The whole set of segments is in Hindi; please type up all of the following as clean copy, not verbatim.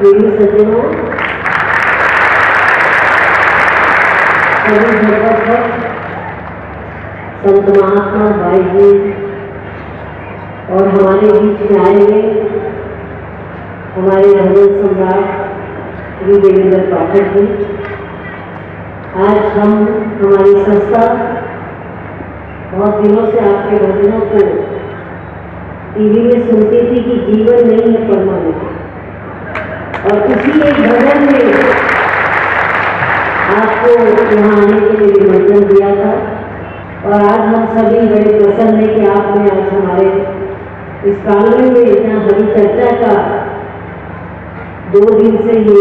प्रेमी सज्जनों, सभी भगवत संत महात्मा भाई जी और हमारे बीच में आए हुए हमारे भजन सम्राट श्री देवेंद्र पाठक जी, आज हम हमारी संस्था बहुत दिनों से आपके भजनों को टीवी में सुनती थी कि जीवन नहीं है परमानेंट, और इसी एक भजन में आपको यहाँ आने के लिए निमंत्रण दिया था। और आज हम सभी बड़े प्रसन्न हैं कि आपने आज हमारे इस प्रांगण में जहाँ हरि चर्चा का 2 दिन से ये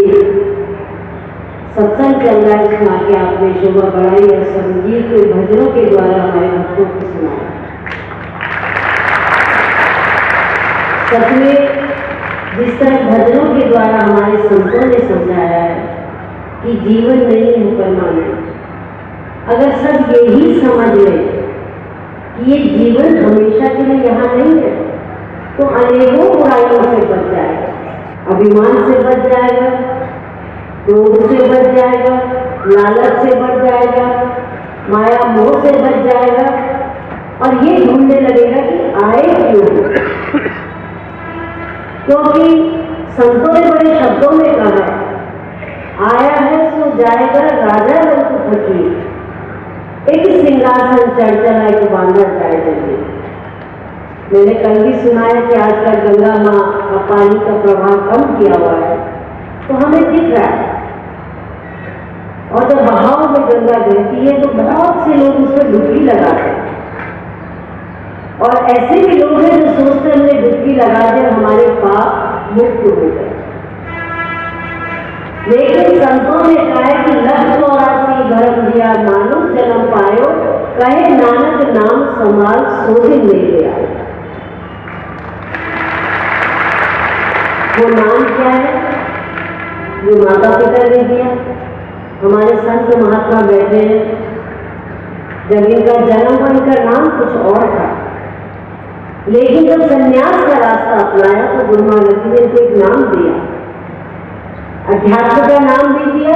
सत्संग चल रहा है, उसमें आके आपने शोभा बढ़ाई और संगीत के भजनों के द्वारा हमारे भक्तों को सुनाया। सच में जिस तरह भजनों के द्वारा हमारे संतों ने समझाया है कि जीवन नहीं है परमानेंट, अगर सब यही समझ लें कि ये जीवन हमेशा के लिए यहाँ नहीं है, तो अनेकों बुराइयों से बच जाएगा, अभिमान से बच जाएगा, क्रोध से बच जाएगा, लालच से बच जाएगा, माया मोह से बच जाएगा, और ये ढूंढने लगेगा कि आए क्यों। क्योंकि संतों ने बड़े शब्दों में कहा, आया है सो जाएगा राजा रंग फकीर, एक सिंहासन चढ़ चला एक बांधा जाए जल्दी। मैंने कल भी सुना है कि आजकल गंगा माँ का पानी का प्रभाव कम किया हुआ है, तो हमें दिख रहा है, और जब बहाव में गंगा बहती है तो बहुत से लोग उसमें डुबकी लगाते हैं, और ऐसे भी लोग हैं जो सोचते हैं हमने डुबकी लगा दिया हमारे पाप मुक्त हो गए। लेकिन संतों ने कहा है कि 184 धर्म दिया मानुष जन्म पायो, कहे नानक नाम समाल सोधिन ले गया। वो नाम क्या है जो माता पिता ने दिया। हमारे संत महात्मा बैठे हैं, जब इनका जन्म हुआ इनका नाम कुछ और था, लेकिन जब संन्यास का रास्ता अपनाया तो गुरु महाराज ने इनको एक नाम दिया, अध्यात्म का नाम भी दिया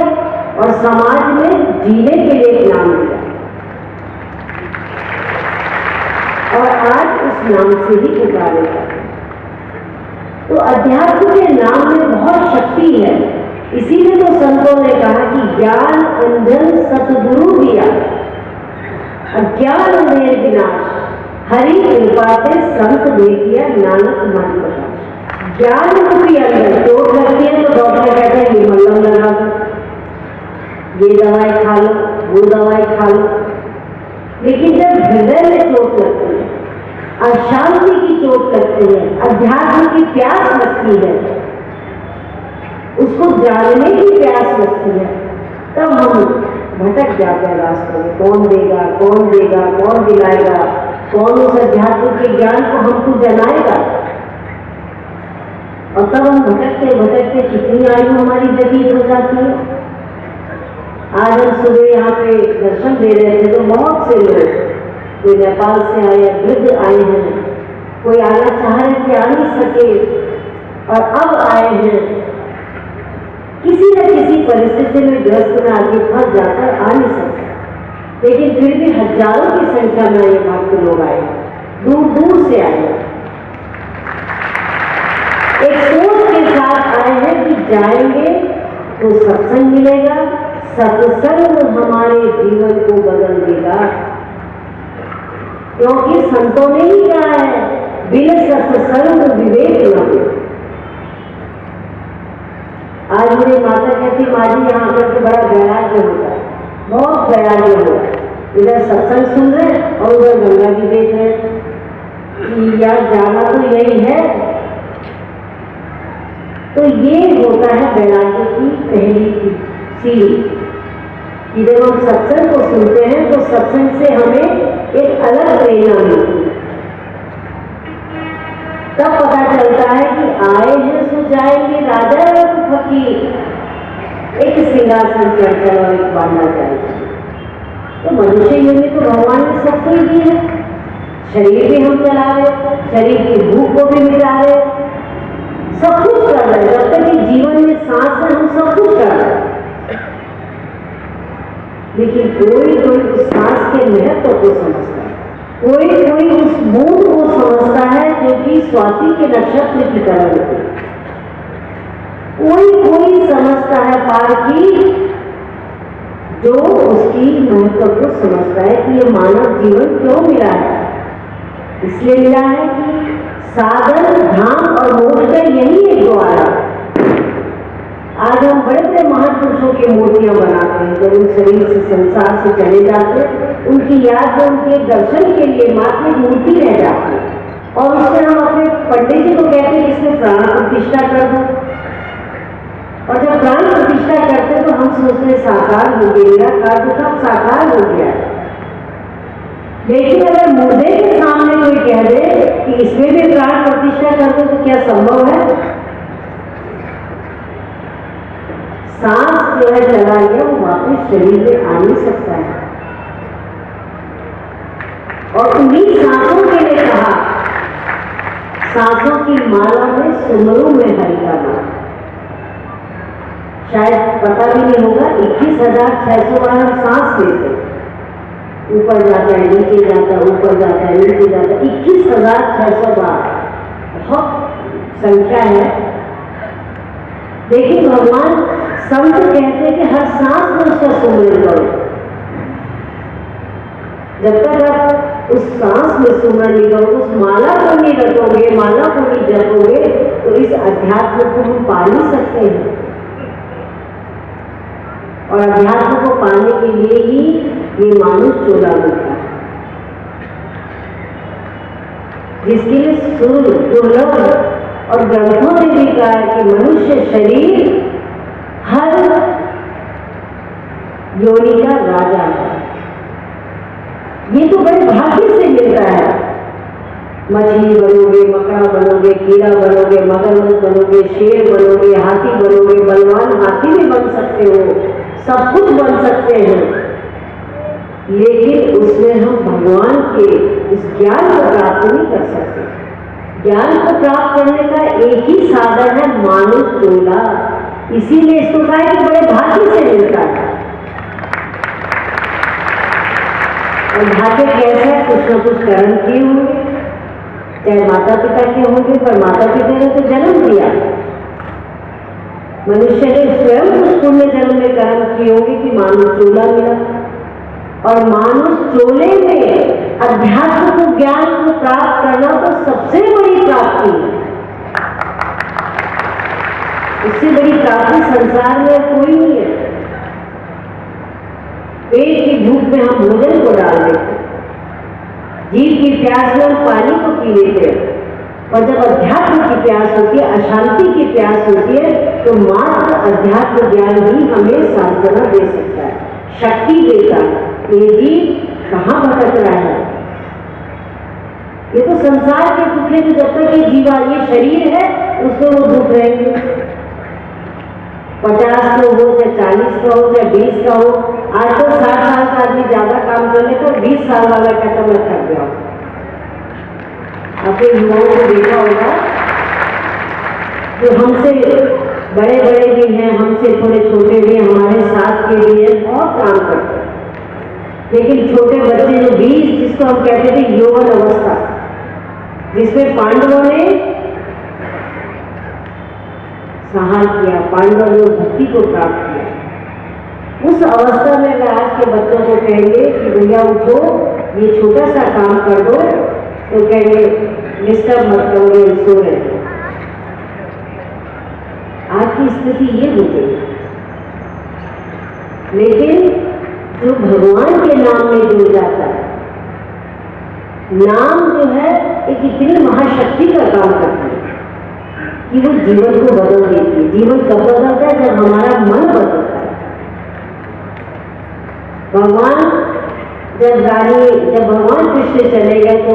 और समाज में जीने के लिए एक नाम दिया, और आज उस नाम से ही पुकारे जाते। तो अध्यात्म के नाम में बहुत शक्ति है, इसीलिए तो संतों ने कहा कि ज्ञान अंजन सतगुरु दिया, अज्ञान अंधेर विनाश, हरि कृपा से संत देखिया नानक मन प्रकाश। ज्ञान रूपी अंदर चोट लगती है तो डॉक्टर कहते हैं ये मल्लम लगा दो, ये दवाई खा लो, वो दवाई खा लो, लेकिन जब हृदय में चोट लगती है, अशांति की चोट लगती है, अध्यात्म की प्यास लगती है, उसको जानने की प्यास लगती है, तब हम भटक जाते हैं रास्ते में। कौन देगा, कौन देगा, कौन दिलाएगा, कौन उस अध्यात्म के ज्ञान को हमको जनाएगा, और तब हम भटकते भटकते कितनी आयु हमारी व्यतीत हो जाती है। आज हम सुबह यहाँ पे दर्शन दे रहे थे तो बहुत से लोग, कोई नेपाल से आए, वृद्ध आए हैं, कोई आना चाह रहे थे आ नहीं सके, और अब आए हैं, किसी न किसी परिस्थिति में ग्रस्त में आदमी फंस जाता है, आ नहीं सकता, लेकिन फिर भी हजारों की संख्या में ये भक्त लोग आए, दूर दूर से आए, एक सोच के साथ आए हैं कि जाएंगे तो सत्संग मिलेगा, सत्संग हमारे जीवन को बदल देगा, क्योंकि संतों ने ही कहा है बिन सत्संग विवेक न हो। आज मेरी माता कहती माँ जी यहाँ पर तो बड़ा वैराग्य होता है, बहुत वैराग्य होता है, इधर सत्संग सुन रहे और उधर गंगा जी देख रहे कि यार जाना तो यही है। तो ये होता है वैराग्य की पहली सीढ़ी कि जब हम सत्संग को सुनते हैं तो सत्संग से हमें एक अलग प्रेरणा मिलती है, तब पता चलता है कि आए हैं सो जाएंगे राजा रंग फकीर, एक सिंहासन चढ़ चला और एक बांधा जाएगा। तो मनुष्य योनि तो भगवान ने सब कुछ दी है, शरीर भी हम चला रहे, शरीर की भूख को भी मिटा रहे, सब कुछ कर रहे हैं, जब तक कि जीवन में कोई उस सांस के महत्व को समझता है, कोई उस बूंद को समझता है जो कि स्वाति के नक्षत्र की तरह होती है, कोई समझता है पार की, जो उसकी महत्व को समझता है कि ये मानव जीवन क्यों मिला है। इसलिए मिला है कि साधन धाम और मोक्ष का यही एक द्वार है। आज हम बड़े बड़े महापुरुषों की मूर्तियां बनाते हैं, जब उन शरीर से संसार से चले जाते उनकी याद में उनके दर्शन के लिए मात्र मूर्ति रह जाती है, और उससे हम अपने पंडित जी को कहते हैं इसमें प्राण प्रतिष्ठा कर दो, और जब प्राण प्रतिष्ठा करते तो हम सोचते साकार हो गया, कार्य कब साकार हो गया। लेकिन अगर मुर्दे के सामने कोई कह दे कि इसमें भी प्राण प्रतिष्ठा कर दो तो क्या संभव है? सांस जो है चला गया वो वापस शरीर में आ नहीं सकता है, और उन्हीं सांसों के लिए कहा, सांसों की माला में सुमरू में हरि का नाम। शायद पता भी नहीं होगा, 21,600 बार हम सांस लेते, ऊपर जाता है नीचे जाता है, ऊपर जाता है नीचे जाता है, 21,600 बार, बहुत संख्या है। लेकिन भगवान संत कहते हैं कि हर सांस में उसका सुमरन करो। जब तक आप उस सांस में सुमरन नहीं करोगे, उस माला को नहीं रटोगे, माला को नहीं जपोगे, तो इस अध्यात्म को हम पा नहीं सकते हैं। और अध्यात्म को पाने के लिए ही ये मानुष चोला मिलता है, जिसके लिए सूर्य दुर्लभ और ग्रंथों ने भी कहा है कि मनुष्य शरीर हर योनि का राजा है। ये तो बड़े भाग्य से मिलता है। मछली बनोगे, मकड़ा बनोगे, कीड़ा बनोगे, मगरमच्छ बनोगे, शेर बनोगे, हाथी बनोगे, बलवान हाथी भी बन सकते हो, सब कुछ बन सकते हैं। लेकिन उसमें हम भगवान के उस ज्ञान को प्राप्त नहीं कर सकते। ज्ञान को प्राप्त करने का एक ही साधन है, मानुष चोला। इसीलिए इसको कहा है कि बड़े भाग्य से मिलता है। और भाग्य कैसा है? कुछ न कुछ कर्म किए होंगे, चाहे माता पिता के होंगे, पर माता पिता ने तो जन्म दिया। मनुष्य ने स्वयं उस पुण्य जन्म में कर्म किए होंगे कि मानुष चोला मिला, और मानुष चोले में अध्यात्म को, ज्ञान को प्राप्त करना तो सबसे बड़ी प्राप्ति है। इससे बड़ी प्राप्ति संसार में कोई नहीं है। पेट की भूख में हम भोजन को डाल देते, जीव की प्यास में हम पानी को पी लेते हैं, और जब अध्यात्म की प्यास होती है, अशांति की प्यास होती है, तो मात्र अध्यात्म ज्ञान ही हमें सांत्वना दे सकता है, शक्ति देता है। ये जीव कहाँ भटक रहा है? ये तो संसार के दुख है, जो जब तक ये जीवा, ये शरीर है, उसमें वो दुख रहेंगे। 50 का हो, चाहे 40 का हो, चाहे 20 का हो। आज तो 60 साल का आदमी ज्यादा काम कर लेता है, 20 साल वाला कहता मैं थक गया। अपने युवाओं को देखा होगा जो हमसे बड़े बड़े भी हैं, हमसे थोड़े छोटे भी, हमारे साथ के भी हैं, बहुत काम करते हैं। लेकिन छोटे बच्चे जो 20, जिसको हम कहते थे यौवन अवस्था, जिसमें पांडवों ने सहाय किया, पांडवों ने भक्ति को प्राप्त किया, उस अवस्था में अगर आज के बच्चों को कहेंगे कि भैया उठो, ये छोटा सा काम कर दो, तो कहेंगे डिस्टर्ब मत करो, ये सो रहे। आज की स्थिति ये हो गई। लेकिन जो भगवान के नाम में जुड़ जाता है, नाम जो है एक इतनी महाशक्ति का काम करती है कि वो जीवन को बदल देती है। जीवन कब बदलता है? जब हमारा मन बदलता है। जब भगवान कृष्ण चले गए तो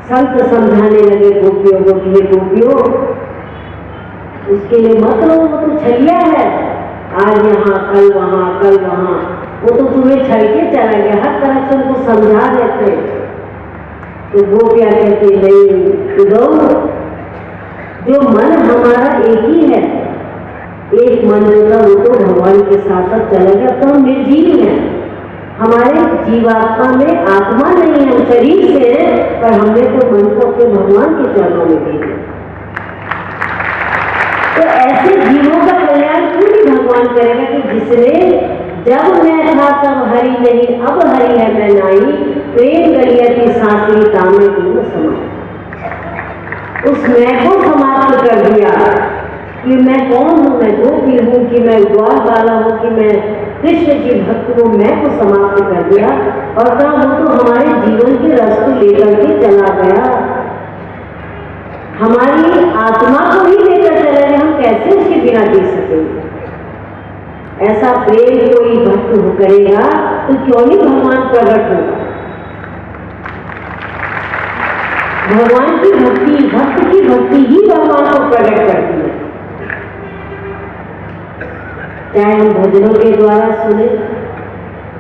संत समझाने लगे गोपियों को कि ये गोपियों, उसके लिए मत लो, वो तो छलिया है, आज यहाँ कल वहाँ कल वहाँ, वो तो तुम्हें छल के चला गया। हर तरफ से उनको समझा देते, तो गोपियाँ कहती नहीं, जो मन हमारा एक ही है, एक मन होगा, वो तो भगवान के साथ चला गया, तो हम निर्जीव हैं। हमारे जीवात्मा में आत्मा नहीं है, शरीर से है, पर हमने तो मन को अपने भगवान के चरणों में दे दिया। तो ऐसे जीवों का कल्याण क्यों नहीं भगवान करेगा कि जिसने जब मैं था तब हरि नहीं, अब हरि है मैं नाही, प्रेम गलियती साथी तामे दूर समाप्त। उस मैं को समाप्त कर दिया कि मैं कौन हूँ, मैं गोपी हूँ कि मैं ग्वाल बाला हूँ कि मैं कृष्ण की भक्त हूँ, मैं को समाप्त कर दिया। और कहा वो तो हमारे जीवन के रस को लेकर के चला गया, हमारी आत्मा को ही लेकर चला गया, हम कैसे उसके बिना जी सकेंगे। ऐसा प्रेम कोई भक्त करेगा तो क्यों नहीं भगवान प्रकट होगा। भगवान की भक्ति, भक्त की भक्ति ही भगवान को प्रकट करती है। चाहे हम भजनों के द्वारा सुने,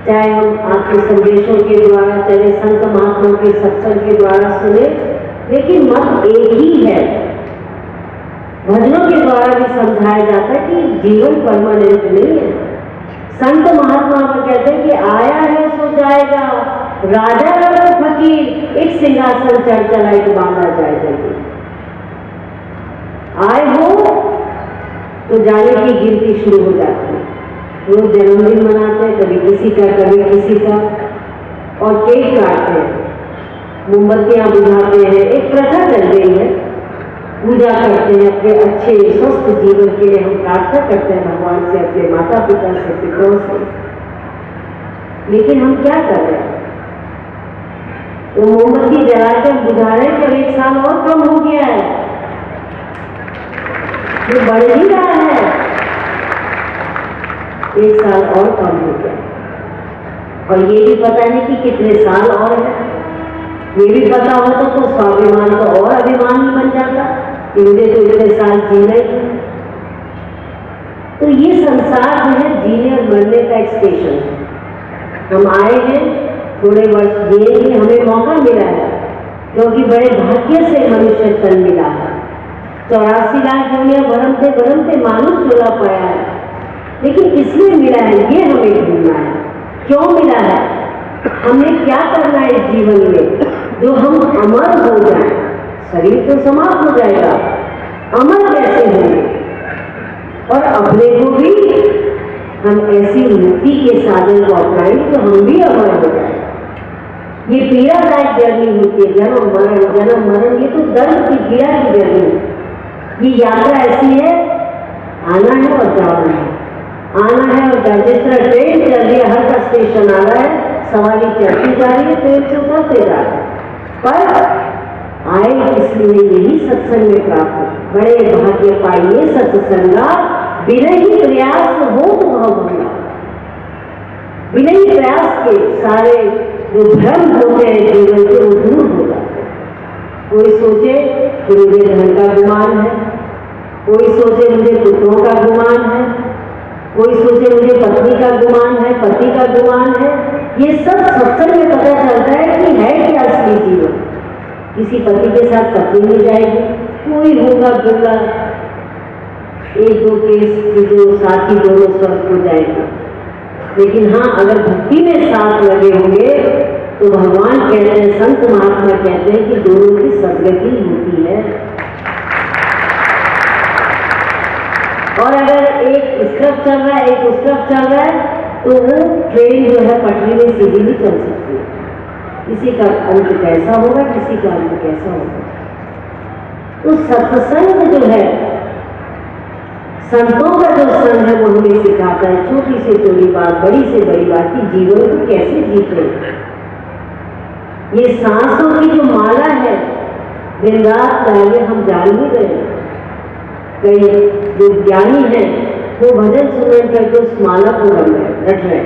चाहे हम आपके संदेशों के द्वारा, चाहे संत महात्माओं के सत्संग के द्वारा सुने, लेकिन मत एक ही है। भजनों के द्वारा भी समझाया जाता है कि जीवन परमानेंट नहीं है। संत महात्मा में कहते हैं कि आया है सो जाएगा, राजा रहो फकीर, एक सिंहासन चढ़ चला एक बांधा जाए जाएगी। आए हो तो जाने की गिनती शुरू हो जाती है। लोग जन्मदिन मनाते हैं, कभी किसी का कभी किसी का, और केक काटते हैं, मोमबत्तियां बुझाते हैं, एक प्रथा चल गई है। पूजा करते हैं, अपने अच्छे स्वस्थ जीवन के लिए हम प्रार्थना करते हैं भगवान से, अपने माता पिता से, पितरों से। लेकिन हम क्या कर रहे हैं? वो मोमबत्ती जला के हम बुझा रहे हैं, पर एक साल और कम हो गया है, ये बढ़ ही रहा है, एक साल और कम हो गया। और ये भी पता नहीं कि कितने साल और है। ये भी पता होता तो स्वाभिमान तो और अभिमान ही बन जाता कि मुझे तो इतने साल जीना ही। तो ये संसार जो है जीने और मरने का एक स्टेशन है। हम आए हैं, थोड़े वर्ष जिएंगे, हमें मौका मिला है क्योंकि बड़े भाग्य से मनुष्य तन मिला है। 84 लाख दुनिया बरमते मानुष चला पाया है, लेकिन किसने मिला है ये हमें ढूंढना है। क्यों मिला है, हमें क्या करना है इस जीवन में जो हम अमर हो जाए। शरीर तो समाप्त हो जाएगा, अमर कैसे होंगे। और अपने को भी हम ऐसी मुक्ति के साधन को अपनाएंगे तो हम भी अमर हो जाए। ये पीड़ादायक जर्नी होती है, जन्म मरण, ये तो दर्द की पीड़ा की जर्नी है। ये यात्रा ऐसी है, आना है और जाना है, आना है और जाना। जिस तरह ट्रेन चल रही है, हर का स्टेशन आ रहा है, सवारी चलती जा रही है, ट्रेन से उतरते जा रहे हैं, पर आए इसलिए यही सत्संग में प्राप्त। बड़े भाग्य पाइए सत्संगा, बिना ही प्रयास हो तो भवभंगा। बिना ही प्रयास के सारे जो भ्रम होते हैं जीवन के वो दूर हो जाते हैं। कोई सोचे कि मुझे धन का गुमान है, कोई सोचे मुझे पुत्रों का गुमान है, कोई सोचे मुझे पत्नी का गुमान है, पति का गुमान है। ये सब सत्संग में पता चलता है कि है क्या असली जीवन। किसी पति के साथ पत्नी मिल जाएगी, कोई होगा बिरला, एक दो केस की जो साथी दोनों स्वर्ग हो जाएगा। लेकिन हाँ, अगर भक्ति में साथ लगे होंगे तो भगवान कहते हैं, संत महात्मा कहते हैं कि दोनों की सदगति होती है। और अगर एक इस तरफ चल रहा है, एक उस तरफ चल रहा है, तो वो ट्रेन जो है पटरी में सीधी नहीं चल सकती। किसी का अंत कैसा होगा, किसी का अंत कैसा होगा। तो सत्संग जो है, संतों का जो संग है, वो हमें सिखाता है छोटी से छोटी बात, बड़ी से बड़ी बात की जीवन को कैसे जीते। ये सांसों की जो माला है, दिन रात पहले हम जान ही गए। कई जो ज्ञानी है वो भजन सुनने करके उस माला को रट रहे,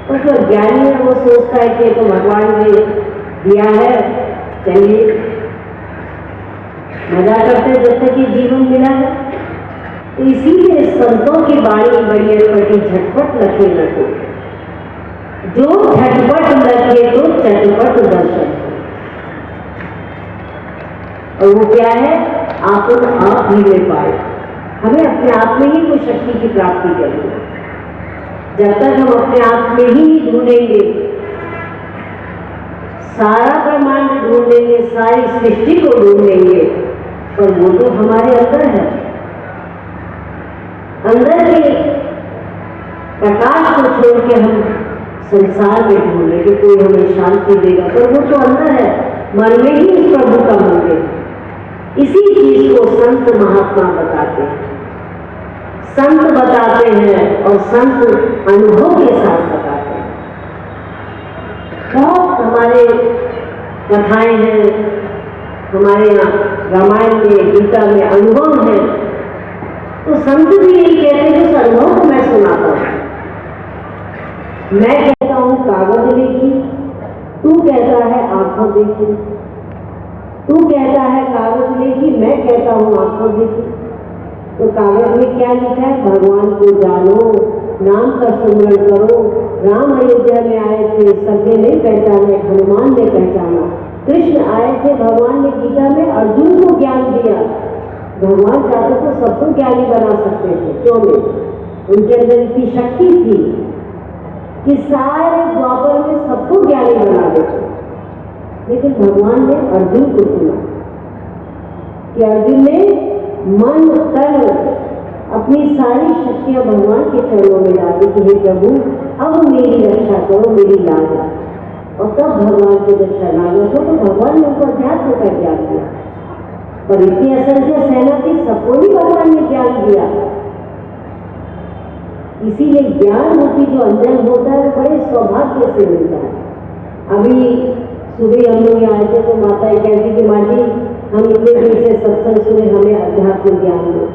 और जो ज्ञानी है वो सोचता है कि तो भगवान ने दिया है, चलिए मजा करते जब तक ये जीवन मिला है। तो इसीलिए संतों की बाणी बड़ी अटपटी, झटपट लखे न को, जो झटपट लखे तो चटपट दर्शन। और वो क्या है, आपन आप ही ले पाए। हमें अपने आप में ही कोई शक्ति की प्राप्ति करनी है। जब तक हम अपने आप में ही ढूंढेंगे, सारा ब्रह्मांड ढूंढेंगे, सारी सृष्टि को ढूंढेंगे, पर वो तो हमारे अंदर है। अंदर के प्रकाश को छोड़ के हम संसार में ढूंढे कि कोई हमें शांति देगा, पर वो तो अंदर है, मन में ही उस प्रभु का मंदिर। इसी चीज को संत महात्मा बताते हैं, संत बताते हैं और संत अनुभव के साथ बताते हैं। बहुत हमारे कथाएं हैं, हमारे यहाँ रामायण में, गीता में अनुभव है, तो संत भी यही कहते हैं, उस अनुभव को मैं सुनाता हूँ। मैं कहता हूँ कागज देखी, तू कहता है आंखों देखी, तू कहता है कागज देखी, मैं कहता हूँ आंखों देखी। तो कागज में क्या लिखा है? भगवान को जानो, नाम का सुमरण करो। राम अयोध्या में आए थे, सबने नहीं पहचाने, हनुमान ने पहचाना। कृष्ण आए थे, भगवान ने गीता में अर्जुन को ज्ञान दिया। भगवान चाहते तो सबको ज्ञानी बना सकते थे, क्यों नहीं? उनके अंदर इतनी शक्ति थी कि सारे द्वापर में सबको ज्ञानी बना देते। लेकिन भगवान ने अर्जुन को चुना कि अर्जुन ने मन तन अपनी सारी शक्तियां भगवान के चरणों में डाली कि हे प्रभु, अब मेरी रक्षा करो, मेरी लाज। और तब भगवान के जब शरणागत हो तो भगवान ने उनको अध्यात्म का ज्ञान दिया। पर इतनी असंख्य सेना थी, सबको भी भगवान ने ज्ञान दिया। इसीलिए ज्ञान रूपी जो अंजन होता है वो बड़े सौभाग्य से मिलता है। अभी सुबह हम लोग आए थे तो माताएं कहती कि माँ जी, हम इतने दिन से सत्संग सुने, हमें अध्यात्म ज्ञान दो।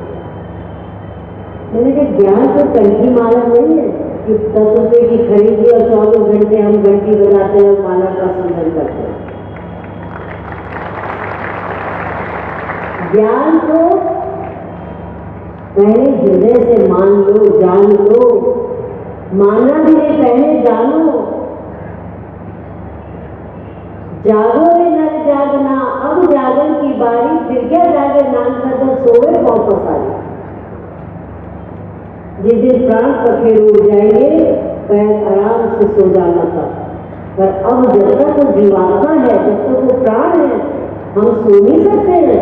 मैंने कहा ज्ञान तो कंठी माला नहीं है कि 10 रुपए की खरीदी और 24 घंटे हम घंटी बजाते हैं और माला का सुंदर करते हैं। ज्ञान तो पहले हृदय से मान लो, जान लो। माना भी नहीं, पहले जानो। जागो रे नर जागना, अब जागन की बारी, फिर क्या जागे नानका, जब सोवे पांव पसारी। जिस दिन प्राण पखेरु उड़ जाएंगे, पैर आराम से सो जाना था। पर अब जब तक वो जीवात्मा है, जब तक वो प्राण है, हम सो नहीं सकते हैं,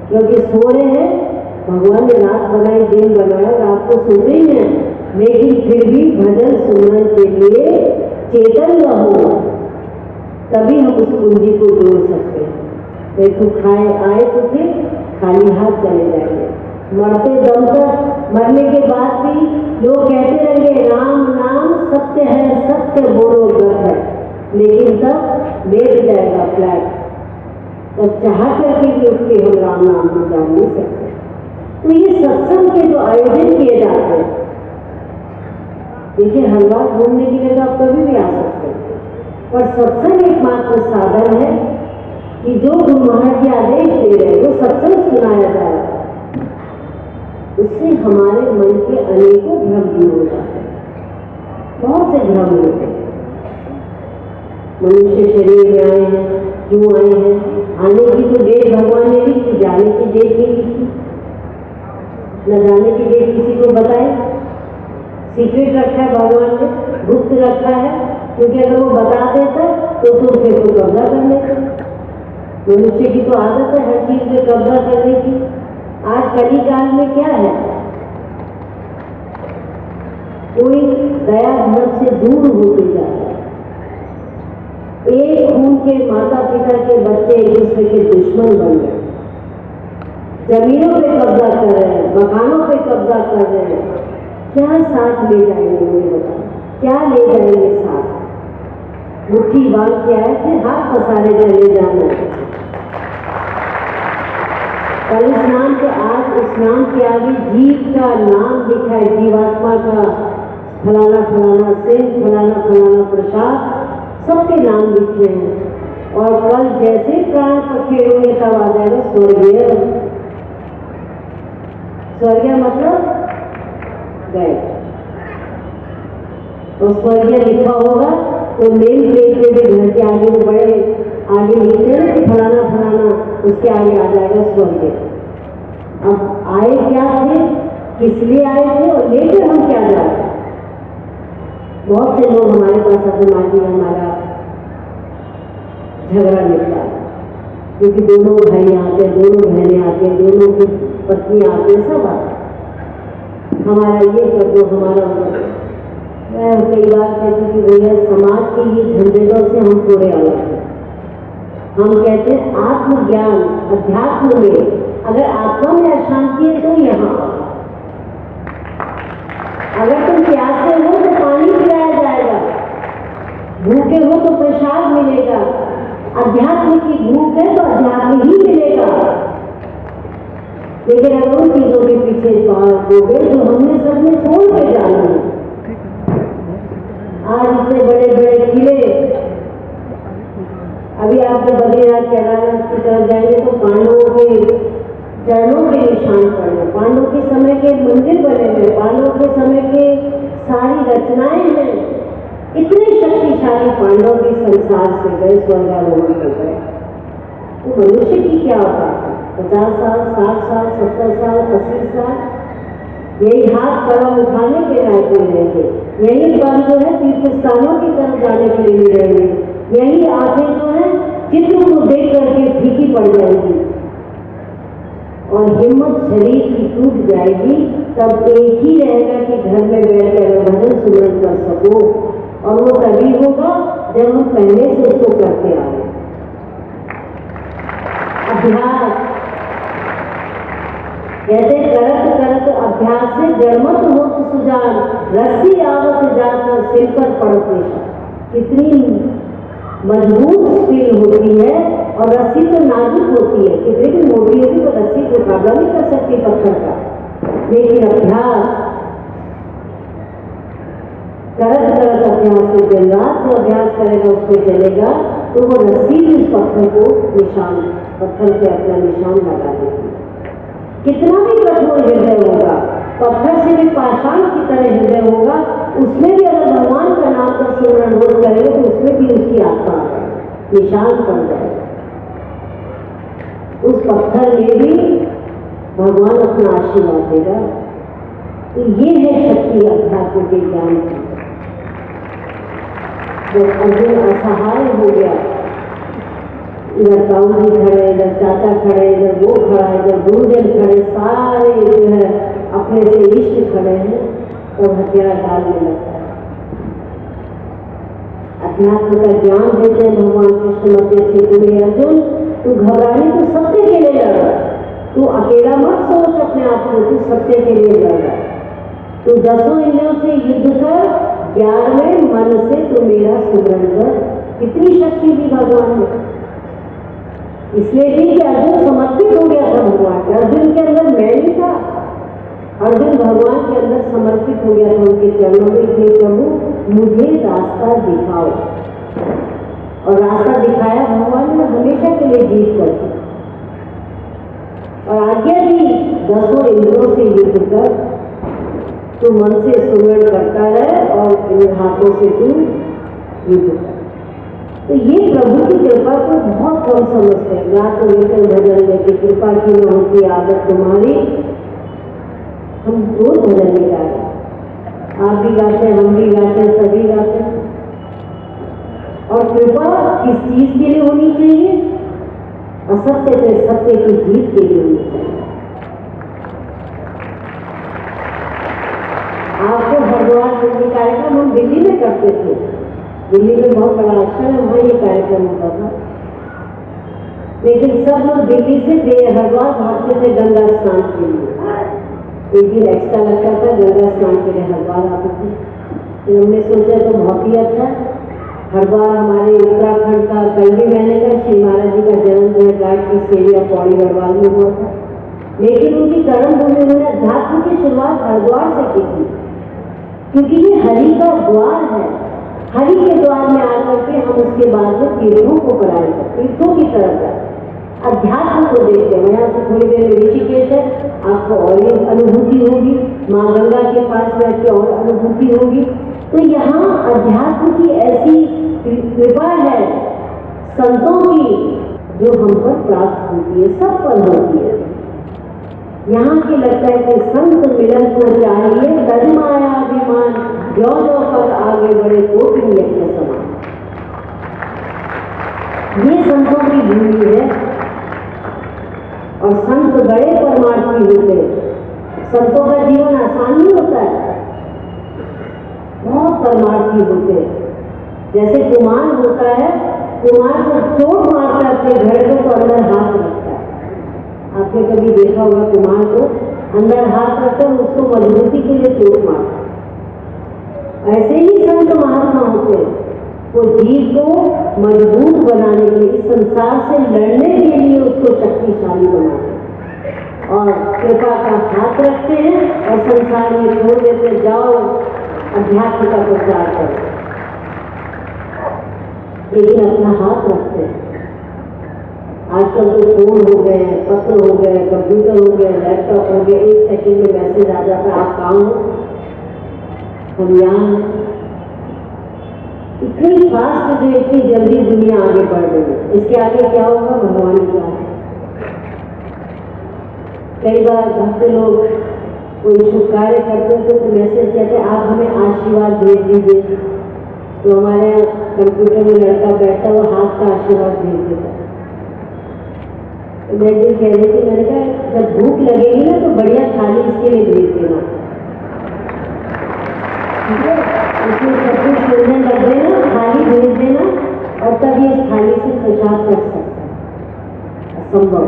क्योंकि सो रहे हैं। भगवान ने रात बनाई, दिन बनाया, रात को सोते ही हैं, लेकिन फिर भी भजन सुमरन के लिए चेतन रहो, तभी हम उस पूंजी को जोड़ सकते हैं। नहीं तो खाए आए तो फिर खाली हाथ चले जाएंगे। मरते दम तक, मरने के बाद भी लोग कहते रहेंगे राम नाम सत्य है, सत्य बोलो गत है, लेकिन तब लेट जाएगा फ्लैट, तब चाह करके भी उठ के हम राम नाम को जान नहीं सकते। तो ये सत्संग के जो आयोजन किए जाते हैं, देखिए हर बार घूमने के लिए तो आप कभी भी आ सकते हैं, पर सत्संग एकमात्र साधन है कि जो गुरु महाराज जी आदेश दे रहे हैं, वो सत्संग सुनाया जा रहा है, उससे हमारे मन के अनेकों भ्रम दूर हो जाते हैं। बहुत से भ्रम होते हैं। मनुष्य शरीर में आए हैं, क्यों आए हैं? आने की तो डेट भगवान ने लिखी, जाने की डेट नहीं लिखी। न जाने की डेट किसी को बताए, सीक्रेट रखा है भगवान ने, गुप्त रखा है, क्योंकि अगर वो बता देता तो तुम फिर तो कब्जा कर लेते। मनुष्य की तो आदत है हर चीज में कब्जा करने की। आज कली काल में क्या है, कोई दया धर्म से दूर होते जा रहा है। एक खून के माता पिता के बच्चे एक दूसरे के दुश्मन बन गए, जमीनों पे कब्जा कर रहे हैं, मकानों पे कब्जा कर रहे हैं। क्या साथ ले जाएंगे, मुझे बताओ, क्या ले जाएंगे साथ? मुट्ठी बांध के आए थे, हाथ पसारे चले जाना। कल स्नान के आज स्नान के आगे जीव का नाम लिखा है, जीवात्मा का फलाना फलाना सिंह, फलाना फलाना प्रसाद, सबके नाम लिखे हैं। और कल जैसे प्राण पखेरोगे तब आ जाएगा स्वर्गीय। स्वर्गीय मतलब गए, और स्वर्गीय लिखा होगा तो नेम प्लेट पे भी घर के आगे में बड़े आगे लिखते हैं कि फलाना फलाना, उसके आगे आ जाएगा स्वर्गीय। अब आए क्या थे? किस लिए आए थे और लेकर हम क्या जा रहे हैं। बहुत से लोग हमारे पास आते माँ जी हमारा झगड़ा निपटा, क्योंकि दोनों भाई आते, दोनों बहनें आते, दोनों की पत्नी आते, सब आते, हमारा ये कर दो, हमारा वो कर दो। मैं कई बार कहती कि भैया समाज के ये झंझटों से हम थोड़े अलग हैं। हम कहते हैं आत्मज्ञान, अध्यात्म में अगर आत्मा में अशांति है तो यहाँ, अगर तुम प्यासे हो तो पानी पिलाया जाएगा, भूखे हो तो प्रसाद मिलेगा, अध्यात्म की भूख है तो अध्यात्म ही मिलेगा। लेकिन अगर उन चीजों के पीछे भागोगे जो हमने सबने छोड़ के जाना है। आज इतने बड़े बड़े किले, अभी आप जब बद्रीनाथ केदारनाथ की तरफ जाएंगे तो पांडवों के चरणों के निशान पड़े, पांडवों के समय के मंदिर बने हुए, पांडवों के समय के सारी रचनाएं हैं। इतने शक्तिशाली पांडव भी संसार से गए, स्वर्गारोहण हो गए। तो मनुष्य की क्या होता है, 50 साल, 60 साल, 70 साल, 80 साल, यही हाथ कदम उठाने के लायक रहेंगे, यही बल जो है तीर्थ स्थानों की तरफ जाने के लिए रहेंगे, यही आंखें जो है चित्र को देख करके फीकी पड़ जाएगी और हिम्मत शरीर की टूट जाएगी। तब एक ही रहेगा कि घर में बैठ कर भजन सुमरन कर सको, और वो तभी होगा जब हम पहले से उसको करते आए। अभ्यास कहते करत करत अभ्यास से जड़मत होत सुजान, रस्सी आवत जाकर सिर पर पड़त निशान। कितनी मजबूत स्टील होती है और रस्सी तो नाजुक होती है, कितनी भी मोटी होगी तो रस्सी को काबू नहीं कर सकती पत्थर का। लेकिन अभ्यास करत करत अभ्यास से दिन रात जो अभ्यास करेगा उस पर चलेगा तो वो रस्सी भी उस पत्थर को निशान, पत्थर पे अपना निशान लगा देती है। कितना भी कठोर हृदय होगा, पत्थर से भी पाषाण की तरह हृदय होगा, उसमें भी अगर भगवान का नाम का स्मरण रोज करेंगे तो उसमें भी उसकी आत्मा निशान पड़ जाएगा। उस पत्थर में भी भगवान अपना आशीर्वाद देगा। तो ये है शक्ति अध्यात्म के ज्ञान की। जब अर्जुन असहाय हो गया, इधर ताऊ जी खड़े, इधर चाचा खड़े, इधर वो खड़ा है, इधर गुरुजन खड़े, सारे जो है अपने से इष्ट खड़े हैं, तो हथियार डालने लगता है। अध्यात्म का ज्ञान देते हैं भगवान कृष्ण मध्य क्षेत्र में, अर्जुन तू घबराने तो सत्य के लिए लड़ रहा, तू अकेला मत सोच अपने आप को, तू सत्य के लिए लड़ रहा, तू 10 इंद्रियों से युद्ध कर, 11वें मन से तू मेरा सुमरण कर। कितनी शक्ति दी भगवान ने, इसलिए भी कि अर्जुन समर्पित हो गया था भगवान के। अर्जुन के अंदर मैं नहीं था, अर्जुन भगवान के अंदर समर्पित हो गया था, उनके चरणों में थे, प्रभु मुझे रास्ता दिखाओ। और रास्ता दिखाया भगवान ने हमेशा के लिए जीत करके, और आज्ञा दी 10 इंद्रियों से युद्ध कर, तू मन से सुमरण करता रहे और इन हाथों से तू युद्ध कर। तो ये प्रभु की कृपा को बहुत कम समझते हैं। रात को लेकर भजन में कि कृपा की न होती आदत तुम्हारी, हम रोज भजन नहीं गा रहे, आप भी गाते हैं, हम भी गाते हैं, सभी गाते हैं। और कृपा किस चीज के लिए होनी चाहिए? असत्य से सत्य की जीत के लिए होनी चाहिए। आपको हरिद्वार में कार्यक्रम हम दिल्ली में करते थे, दिल्ली में बहुत बड़ा आश्रम है, वहाँ ये कार्यक्रम होता था। लेकिन सब लोग दिल्ली से हरिद्वार भागते थे गंगा स्नान के लिए। एक दिन एक्स्ट्रा लगता था, गंगा स्नान के लिए हरिद्वार आते थे। तो हमने सोचा तो बहुत ही अच्छा, हरिद्वार हमारे उत्तराखंड का, कल भी मैंने कहा श्री महाराज जी का जन्म जो है घाट की सेविया पौड़ी गढ़वाल में हुआ था। लेकिन उनकी कर्म भूमि उन्होंने अध्यात्म की शुरुआत हरिद्वार से की थी, क्योंकि ये हरि का द्वार है। हरि के द्वार में आकर के हम उसके बाद में तीर्थों को कराएंगे, तीर्थों की तरफ जाते, अध्यात्म को देखते हैं। यहाँ से थोड़ी देर में ऋषिकेश है, आपको और ही अनुभूति होगी, माँ गंगा के पास बैठ के और अनुभूति होगी। तो यहाँ अध्यात्म की ऐसी कृपा है संतों की जो हम पर प्राप्त होती है, सब पर होती है। यहाँ की लगता है कि संत मिलन को चाहिए, तन माया अभिमान, जो जो पद आगे बढ़े कोटि यज्ञ समान। ये संतों की भूमि है और संत बड़े परमार्थी होते हैं। संतों का जीवन आसान नहीं होता है, बहुत परमार्थी होते हैं। जैसे कुमार होता है, कुमार जब चोट मारता है अपने घर को तो अंदर हाथ रखता है। आपने कभी देखा होगा कुमार को अंदर हाथ रखकर उसको मजबूती के लिए चोट मारता है। ऐसे ही संत महात्मा होते हैं, वो जीव को मजबूत बनाने के लिए, संसार से लड़ने के लिए उसको शक्तिशाली बनाते हैं और कृपा का हाथ रखते हैं और संसार में छोड़ देते, जाओ अध्यात्म का प्रचार करो, लेकिन अपना हाथ रखते हैं। आजकल तो फोन हो गए, पत्र हो गए, कंप्यूटर हो गए, लैपटॉप हो गए, 1 सेकंड में मैसेज आ जाता है, आप कहाँ हो, हम यहाँ हैं। इतनी फास्ट जो इतनी जल्दी दुनिया आगे बढ़ रही है, इसके आगे क्या होगा भगवान क्या है। कई बार भक्त लोग कोई शुभ कार्य करते थे तो मैसेज कहते आप हमें आशीर्वाद भेज दीजिए, तो हमारे कंप्यूटर में लड़का बैठा वो हाथ का आशीर्वाद भेज देता। तो मैं दिन कह रही थी, मैंने कहा जब भूख लगेगी ना तो बढ़िया थाली इसके लिए भेज देना, ठीक है, उसमें सब कुछ व्यंजन रख देना, थाली भेज देना और तब ये इस थाली से प्रसाद कर सकता है। असंभव।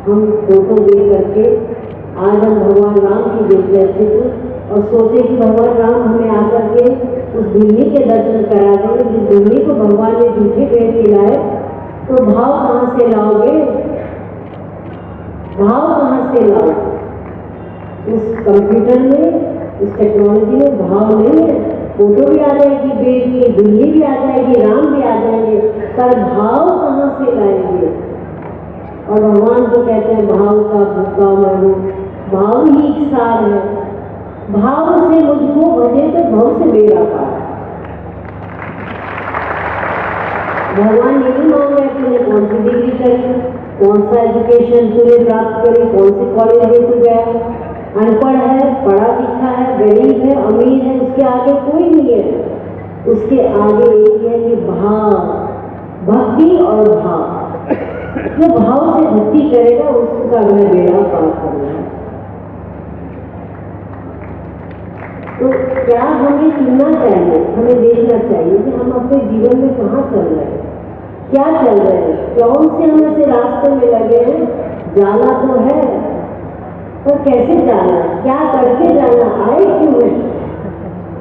हम फोटो देख करके आज हम भगवान राम की देखते हैं चित्र और सोचे कि भगवान राम हमें आकर के उस बिल्ली के दर्शन करा देंगे जिस बिल्ली को भगवान ने झूठे पेड़ खिलाए, तो भाव कहाँ से लाओगे, भाव कहाँ से लाओ। उस कंप्यूटर में, इस टेक्नोलॉजी में भाव नहीं है। फोटो भी आ जाएगी बेर की, बिल्ली भी आ जाएगी, राम भी आ जाएंगे, पर भाव कहाँ से लाएंगे। और भगवान तो कहते हैं भाव का भूखा मैं हूँ, भाव ही एक सार है, भाव से मुझको भजे तो भाव से मेरा पार। भगवान ये नहीं मांग रहे तूने कौन सी डिग्री करी, कौन सा एजुकेशन तूने प्राप्त करी, कौन से कॉलेज में तू गया, अनपढ़ है, पढ़ा लिखा है, गरीब है, अमीर है, उसके आगे कोई नहीं है। उसके आगे एक है कि भाव, भक्ति और भाव। जो भाव से भक्ति करेगा उसका मैं बेड़ा पार करूंगा। तो क्या हमें चुनना चाहिए, हमें देखना चाहिए कि हम अपने जीवन में कहाँ चल रहे हैं, क्या चल रहे हैं, कौन से हम ऐसे रास्ते में लगे हैं। जाना तो है पर कैसे जाना, क्या करके जाना, आए क्यों है।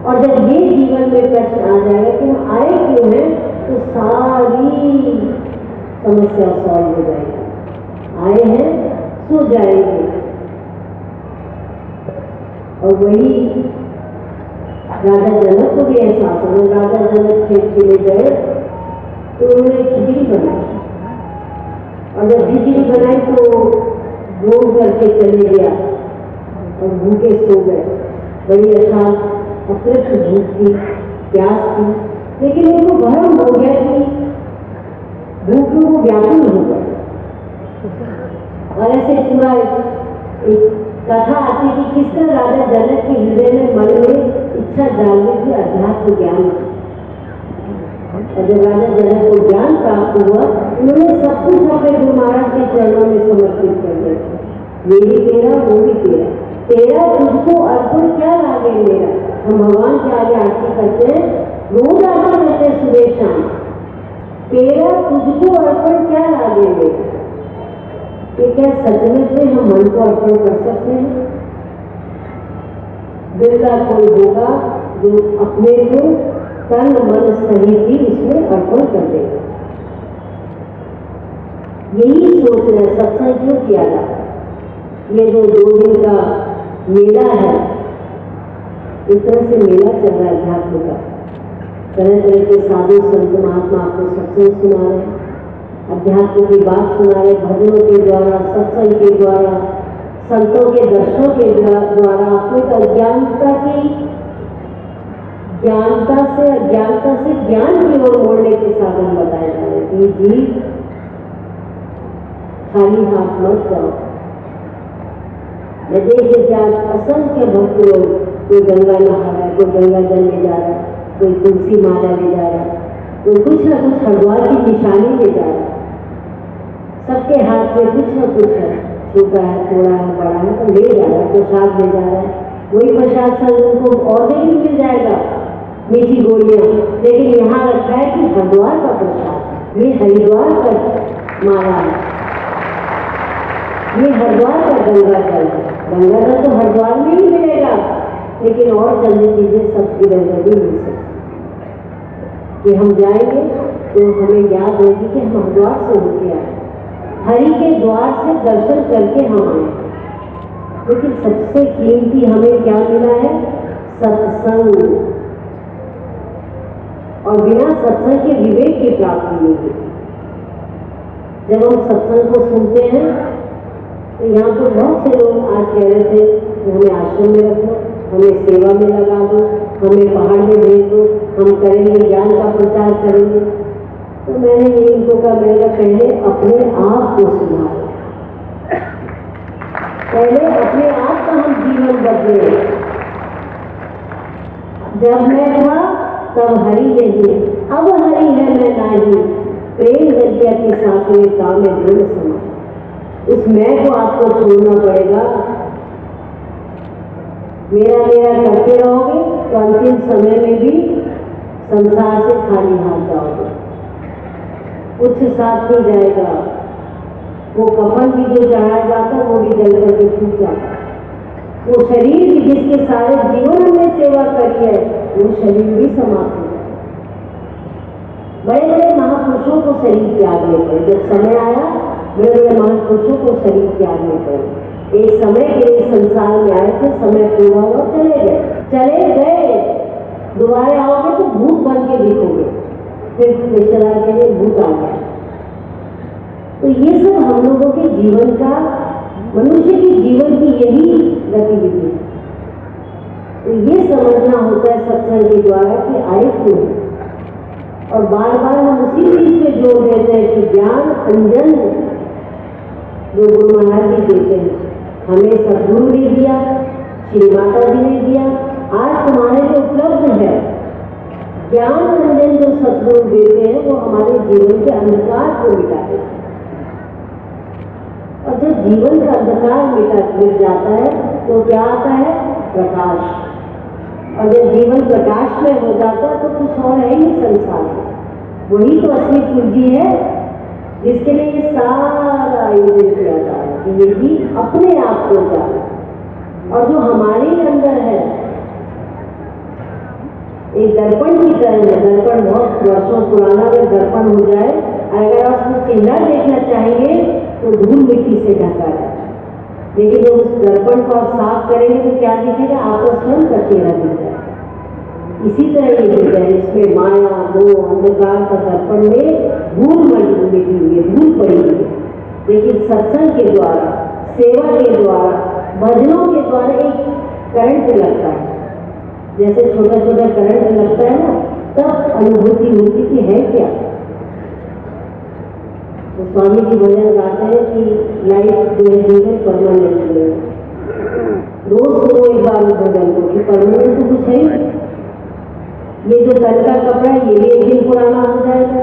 और जब ये जीवन में प्रश्न आ जाएगा कि हम आए क्यों हैं, तो सारी समस्या सॉल्व हो जाएगी। आए हैं सो जाएंगे। और वही राजा जनक को भी एहसास हो। राजा जनक खेत के लिए गए तो उन्होंने खिचड़ी बनाई और जब खिचड़ी बनाई तो भोग करके चले गया और भूखे सो गए। बड़ी अशांत अतृप्त भूख थी, प्यास थी, लेकिन उनको भ्रम हो गया कि भूख को व्याकुल हो गया। और ऐसे पूरा एक कथा आती कि किस तरह राजा जनक के हृदय में, मन में इच्छा जागृत थी अध्यात्म ज्ञान की। और जब राजा जनक को ज्ञान प्राप्त हुआ, उन्होंने सब कुछ अपने गुरु महाराज के चरणों में समर्पित कर दिया। ये भी तेरा, वो भी तेरा, तेरा तुझको अर्पण क्या लागे मेरा। हम भगवान के आगे आरती करते हैं, रोज आरती करते हैं सुबह शाम। तेरा तुझको अर्पण क्या लागे मेरा। कि क्या सच में हम मन को अर्पण कर सकते हैं। बिरला कोई होगा जो अपने को तन मन सही ही उसमें अर्पण कर देगा। यही सोच रहे सत्संग क्यों किया जाता है। ये जो 2 दिन का मेला है, इस तरह से मेला चल रहा है अध्यात्म का। तरह तरह के साधु संत महात्मा आपको सत्संग सुना रहे, अध्यात्म की बात सुना रहे, भजनों के द्वारा, सत्संग के द्वारा, संतों के दर्शनों के द्वारा आपको एक अज्ञानता से अज्ञानता से ज्ञान की ओर मोड़ने के साधन बताए जा रहे हैं कि जी खाली हाथ मत जाओ, मैं देख के आज असंख्य भक्त लोग, कोई गंगा नहा रहा है, कोई गंगा जल ले जा रहा है, कोई तुलसी माला ले जा रहा है, कोई कुछ ना कुछ हरिद्वार की निशानी ले जा रहा है। सबके हाथ में कुछ ना कुछ है, छोटा है, थोड़ा है, बड़ा है, तो ले जा रहा है, प्रसाद ले जा रहा है। वही प्रसाद सर उनको और जगह भी मिल जाएगा, मीठी गोलियां, लेकिन यहाँ रखा है कि हरिद्वार का प्रसाद, ये हरिद्वार का माला है, ये हरिद्वार का गंगा जल है। गंगा जल तो हरिद्वार में ही मिलेगा, लेकिन और चंद चीजें सब इधर भी मिल सकती कि हम जाएंगे तो हमें याद होगी कि हम हरिद्वार से होके आए, हरि के द्वार से दर्शन करके हम आए। लेकिन सबसे कीमती हमें क्या मिला है? सत्संग। और बिना सत्संग के विवेक की प्राप्ति नहीं होती। जब हम सत्संग को सुनते हैं तो यहाँ पर बहुत से लोग आज कह रहे थे कि हमें आश्रम में रखो, हमें सेवा में लगा दो, हमें पहाड़ में भेज दो, हम करेंगे, ज्ञान का प्रचार करेंगे। तो मैंने ये इनको कहा, मैंने पहले अपने आप को सुधारो, पहले अपने आप का हम जीवन बदले। जब मैं था तब हरि नहीं, अब हरि है मैं नहीं, प्रेम विद्या के साथ में काम में दृढ़ समा। उस मैं को आपको छोड़ना पड़ेगा। मेरा मेरा करते रहोगे तो अंतिम समय में भी संसार से खाली हाथ जाओगे, कुछ साथ नहीं जाएगा। वो कफन भी जो चढ़ाया जाता वो भी जल करके टूट जाता। वो शरीर भी जिसके सारे जीवन हमने सेवा करी है वो शरीर भी समाप्त हो जाए। बड़े बड़े महापुरुषों को शरीर त्यागने पड़े, जब समय आया बड़े बड़े महापुरुषों को शरीर त्यागने पड़े। एक समय के लिए संसार में आए थे, समय पूरा हुआ, चले गए। दोबारा आओगे तो भूत बन के दिखोगे, फिर रिश्तेदार के लिए भूत आ गया। तो ये सब हम लोगों के जीवन का, मनुष्य के जीवन की यही गतिविधि है। तो ये समझना होता है सत्संग के द्वारा कि आए क्यों, और बार बार हम उसी चीज पे जोर देते हैं कि ज्ञान अंजन जो गुरु महाराज जी देते हैं, हमें सद्गुरु ने दिया, श्री माता जी ने दिया, आज तुम्हारे लिए उपलब्ध है। ज्ञान अंजन जो सद्गुरु देते हैं वो हमारे जीवन के अंधकार को मिटा देते हैं। और जब जीवन का अंधकार मिट जाता है तो क्या आता है? प्रकाश। और जब जीवन प्रकाश में हो जाता है तो कुछ और है ही संसार में। वही तो असली पूंजी है जिसके लिए ये सारा आयोजन किया जा रहा है कि ये जी अपने आप को जाने। और जो हमारे अंदर है एक दर्पण की तरह है, दर्पण बहुत वर्षों पुराना अगर दर्पण हो जाए, अगर आप उसको चेहरा देखना चाहेंगे तो धूल मिट्टी से ढका है, लेकिन जब उस दर्पण को आप साफ करेंगे तो क्या दिखेगा? आपका स्वयं का चेहरा दिख जाएगा। इसी तरह ये दिख है, इसमें माया मोह अंधकार का दर्पण में धूल मिटी हुई है, धूल पड़ी हुई है। लेकिन सत्संग के द्वारा, सेवा के द्वारा, भजनों के द्वारा एक करंट लगता है। जैसे छोटा छोटा करंट लगता है ना, तब अनुभूति होती कि है क्या। तो स्वामी जी भजन गाते हैं कि लाइफ जो है जीवन परमानेंट नहीं है। रोज सुनो एक बार भजन को कि परमानेंट तो कुछ है ही। ये जो तन का कपड़ा है ये भी एक दिन पुराना हो जाएगा,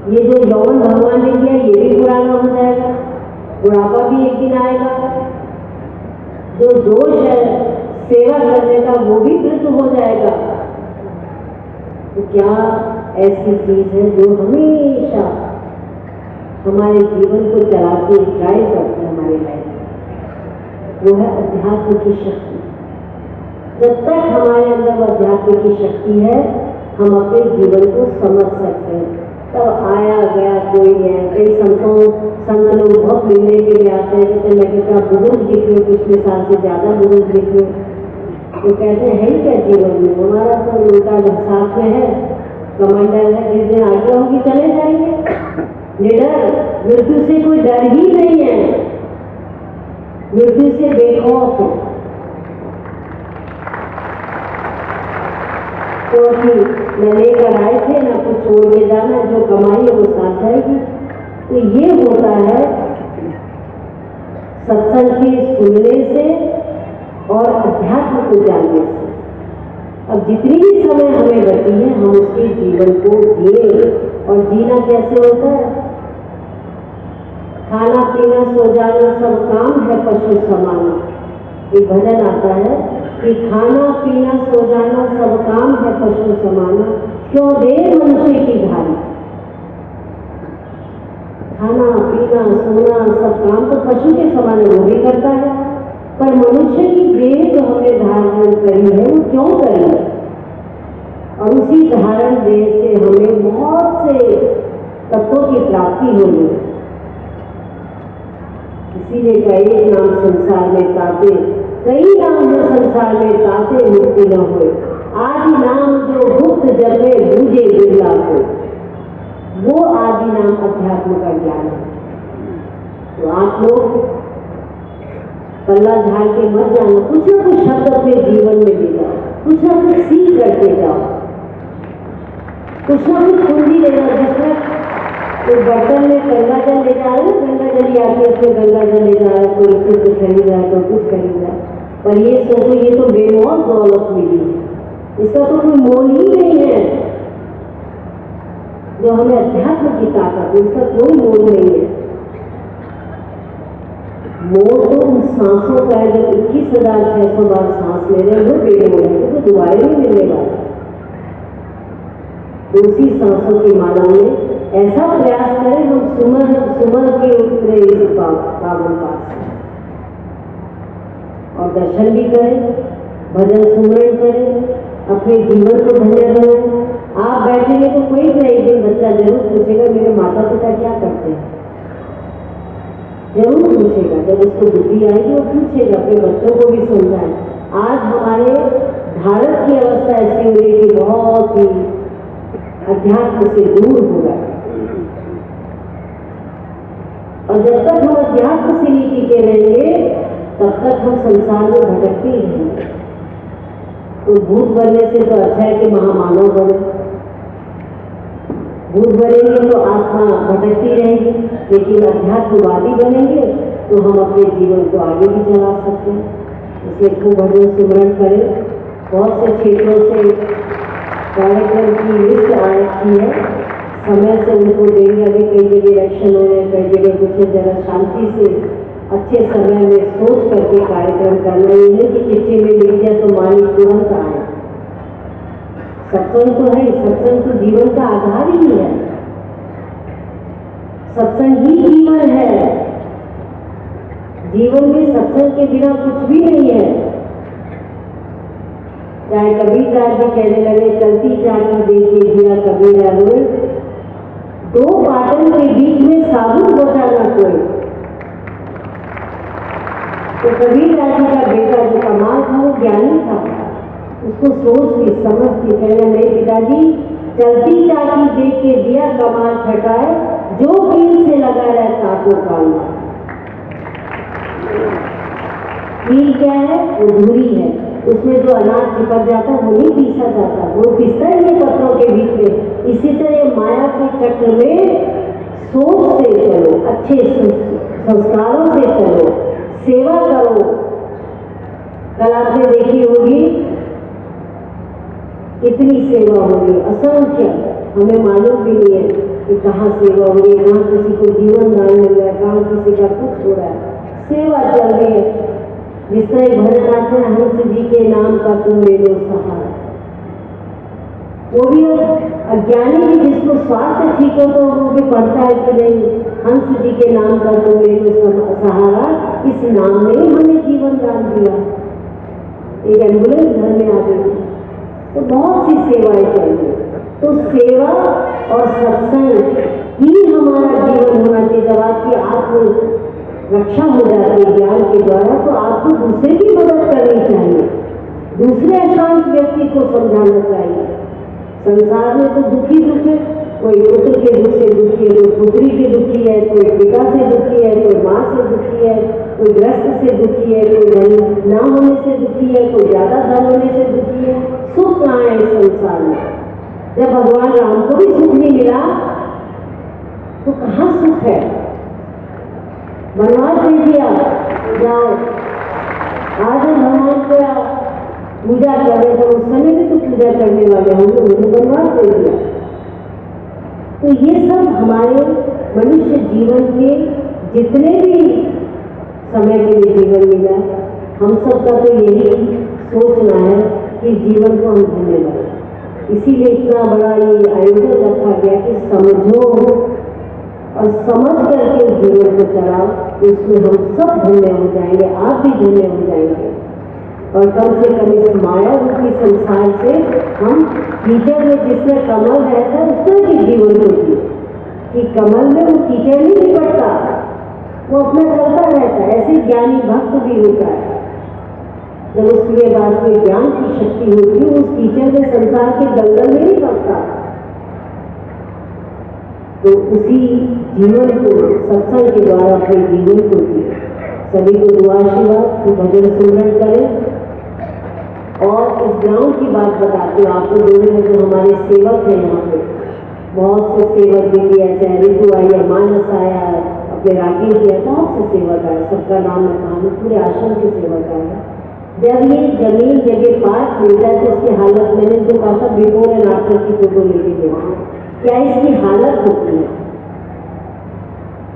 ये जो यौवन भगवान ने दिया ये भी पुराना हो जाएगा, बुढ़ापा भी एक दिन आएगा। जो जोश है सेवा करने का वो भी वृद्ध हो जाएगा। तो क्या ऐसी चीज है जो हमेशा हमारे जीवन को चलाती ड्राइव करती है हमारी लाइफ, वो है अध्यात्म की शक्ति। जब तक हमारे अंदर वो अध्यात्म की शक्ति है हम अपने जीवन को समझ सकते हैं। तब आया गया कोई है। कई संत लोग बहुत मिलने के लिए आते हैं, कहते मैं कितना बुजुर्ग दिख रही हूँ, पिछले साल से ज्यादा बुजुर्ग दिख रही हूँ। तो कहते हैं क्या जीवन में? हमारा तो उनका साथ में है, कमांडर है, जिस दिन आज्ञा होगी चले जाएंगे। निडर, मृत्यु से कोई डर ही नहीं है, मृत्यु से बेखौफ है। क्योंकि न लेकर आए थे ना कुछ छोड़ के जाना, जो कमाई है वो साथ जाएगी। तो ये होता है सत्संग के सुनने से और अध्यात्म को जानने से। अब जितनी भी समय हमें बची है हम उसके जीवन को जिए। और जीना कैसे होता है? खाना पीना सो जाना सब काम है पशु समान। एक भजन आता है कि खाना पीना सो जाना सब काम है पशु समान, क्यों दे मनुष्य की धारी। खाना पीना सोना सब काम तो पशु के समान वो भी करता है, पर मनुष्य की देह जो हमें धारण करी है वो क्यों करी है? और उसी धारण देह से हमें बहुत से तत्वों की प्राप्ति होनी है। इसीलिए का एक नाम संसार में ताते, कई नाम है संसार में ताते मुक्ति न होए, आदि नाम जो गुप्त जपे बूझे बिरला को, वो आदि नाम अध्यात्म का ज्ञान है। तो आप लोग पल्ला झाड़ के मत जाना, कुछ ना कुछ शब्द अपने जीवन में ले जाओ, कुछ ना कुछ सीख करके जाओ, कुछ ना कुछ कुंजी ले जाओ। जिसमें एक बर्तन में गंगा जल ले जा रहे हैं, गंगा जल ही आती है, उसमें गंगा जल ले जा रहा है, कोई चित्र खरीद रहा है, कोई कुछ खरीद रहा है, पर ये सोचो ये तो बेमौत दौलत मिली है, इसका तो कोई मोल ही नहीं है। जो हमें अध्यात्म की ताकत है इसका कोई मोल नहीं है। मोल तो उन सांसों का है जब 21,600 बार सांस ले रहे हैं, वो बेमोल है, तो दोबारा नहीं मिलने वाला। उसी सांसों की माला में ऐसा प्रयास करें हम सुमर के उतरे इस पावन पास और दर्शन भी करें, भजन सुमरण करें, अपने जीवन को धन्य बनाएं। आप बैठेंगे तो कोई भी एक दिन बच्चा जरूर पूछेगा मेरे माता पिता क्या करते हैं, जरूर पूछेगा। जब उसको बुद्धि आएगी वो पूछेगा, अपने बच्चों को भी समझाएं। आज हमारे भारत की अवस्था ऐसी हो रही है कि बहुत ही अध्यात्म से दूर हो गए, और जब तक हम अध्यात्म से नहीं टिके रहेंगे तब तक हम संसार में भटकते ही रहेंगे। तो भूत बनने से तो अच्छा है कि महामानव बने। भूत बनेंगे तो आत्मा भटकती रहेगी, लेकिन अध्यात्मवादी बनेंगे तो हम अपने जीवन को आगे भी चला सकते हैं। इसलिए खूब भजन सुमरण करें। बहुत से क्षेत्रों से कार्यक्रम की लिस्ट आ रखी है, समय से उनको देंगे। अभी कई जगह इलेक्शन हो रहे हैं, कई जगह कुछ जरा शांति से अच्छे समय में सोच करके कार्यक्रम करना। ये नहीं कि चिट्ठी में लिख दिया तो मानी तुरंत आए। सत्संग तो है, सत्संग तो जीवन का आधार ही है, सत्संग ही जीवन है। जीवन में सत्संग के बिना कुछ भी नहीं है। चाहे कबीरदास जी कहने लगे चलती चाकी देखिए दिया कबीरा रोए, दो पाटन के बीच में साबुत बचा न कोई। तो कबीरदास जी का बेटा जो कमाल था वो ज्ञानी था, उसको सोच की समझ की कहने नहीं पिताजी चलती चाकी देख के दिया कमाल खटाए, जो कील से लगा रहता को कान। कील क्या है? वो धुरी है, उसमें जो अनाज चिपक जाता है वो नहीं पीसा जाता, वो पिसता ही है पत्थरों के बीच में। इसी तरह माया के चक्र में सोच से चलो, अच्छे संस्कारों से चलो, सेवा करो। कल आपने देखी होगी कितनी सेवा होगी, असंख्य, हमें मालूम भी नहीं है कि कहाँ सेवा हो रही है, कहाँ किसी को जीवन दान मिल रहा है, कहाँ किसी का कुछ हो रहा है, सेवा चल रही है। जिस तरह भजन आते हैं हंस जी के नाम का तुम ले लो सहारा, वो भी अज्ञानी भी जिसको स्वास्थ्य ठीक हो तो वो भी पढ़ता है कि नहीं हंस जी के नाम का तुम ले लो सहारा, इस नाम ने ही हमें जीवन दान दिया। एक एम्बुलेंस घर में आ गई, तो बहुत सी सेवाएं चल रही। तो सेवा और सत्संग ही हमारा जीवन होना चाहिए। जब आपकी आत्म रक्षा हो जाती है ज्ञान के द्वारा, तो आपको दूसरे की मदद करनी चाहिए, दूसरे अशांत व्यक्ति को समझाना चाहिए। संसार में तो दुखी दुख है, कोई पुत्र के दुख से दुखी है, कोई पुत्री के दुखी है, कोई पिता से दुखी है, कोई माँ से दुखी है, कोई ग्रस्त से दुखी है, कोई धन ना होने से दुखी है, कोई ज्यादा धन होने से दुखी है। सुख कहाँ है इस संसार में? जब भगवान राम को भी सुख नहीं मिला तो कहाँ सुख है? वनवास दे दिया, जाओ आज भगवान को पूजा कर रहे थे, उस समय भी तो पूजा करने वाले होंगे, उन्हें बनवास दे दिया। तो ये सब हमारे मनुष्य जीवन के जितने भी समय के लिए जीवन मिला है, हम सबका तो यही सोचना है कि जीवन को हम धन्य बनाएं। इसीलिए इतना बड़ा ये आयोजन रखा गया कि समझो और समझ करके जीवन को चलाओ, इसमें हम सब धन्य हो जाएंगे, आप भी धन्य हो जाएंगे। और कम से कम इस माया रूपी संसार से हम कीचड़ में जिसमें कमल रहता है उसमें भी जीवन को जिए, कि कमल में वो कीचड़ नहीं निपटता, वो अपना चलता रहता है। ऐसे ज्ञानी भक्त भी होता है, जब उसके पास में ज्ञान की शक्ति होती है, उस कीचड़ में संसार के दलदल में नहीं फंसता। तो उसी जीवन को सत्संग के द्वारा अपने जीवन को जिए। सभी को दुआ आशीर्वाद कि भजन सुमरन करें। और इस ग्राउंड की बात बताती हूँ आपको, दोनों में जो हमारे सेवक हैं यहाँ पे, बहुत से सेवक दिल्ली ऐसे हैं, ऋतु आई है, मानस आया, अपने राकेश किया, बहुत से सेवक आए, सबका नाम मैं कहा, पूरे आश्रम के सेवक आए। जब ये जमीन जगह पार्क मिलता है तो इसकी हालत, मैंने जो कहा था बिफोर एंड आफ्टर की फोटो लेके देखा, क्या इसकी हालत होती है,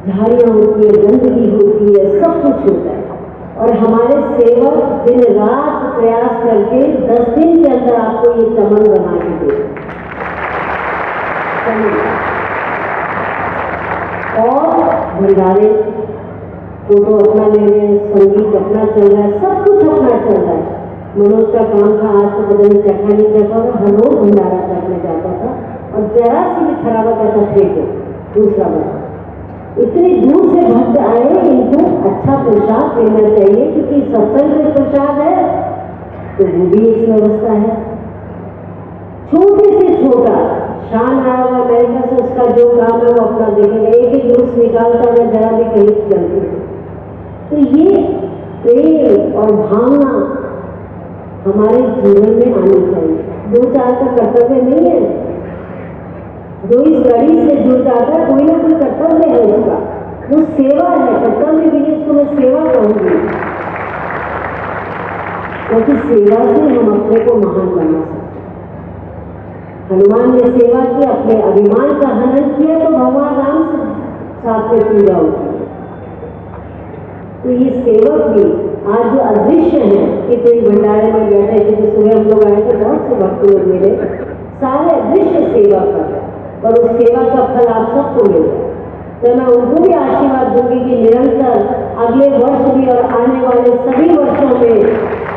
झाड़ियाँ होती है, गंदगी होती है, सब कुछ होता है। और हमारे सेवक दिन रात प्रयास करके 10 दिन के अंदर आपको ये चमन बना के दे, और भंडारे फोटो अपना ले रहे हैं, संगीत अपना चल रहा है, सब कुछ अपना चल रहा है। मनोज का काम था, आज तो पता नहीं चखा नहीं चखा, हर रोज भंडारा चखने जाता था, और जरा सी भी खराबा कहता फेंको दूसरा बना। इतनी दूर से भक्त आए, इनको अच्छा प्रसाद देना चाहिए, क्योंकि सत्संग में प्रसाद है तो वो भी एक व्यवस्था है। छोटे से छोटा शान आया हुआ अमेरिका से, उसका जो काम है वो अपना देखेगा, एक एक ग्रुप निकालता है, जरा भी कहीं चलती है। तो ये प्रेम और भावना हमारे जीवन में आनी चाहिए। 2-4 का कर्तव्य नहीं है, जो इस गढ़ी से जुड़ जाता है, कोई ना कोई कर्तव्य है उसका, वो सेवा है, कर्तव्य भी नहीं, उसको मैं सेवा कहूंगी, क्योंकि सेवा से हम अपने को महान बना सकते। हनुमान ने सेवा की, अपने अभिमान का हनन किया, तो भगवान राम से साथ में पूजा होती है। तो ये सेवक भी आज जो अदृश्य है, कि कोई भंडारे में बैठे, क्योंकि सुबह हम लोग आए थे, बहुत से भक्त लोग मिले, सारे अदृश्य सेवा कर रहे, और उस सेवा का फल आप सबको मिल रहा है। तो मैं उनको भी आशीर्वाद दूंगी कि निरंतर अगले वर्ष भी और आने वाले सभी वर्षों में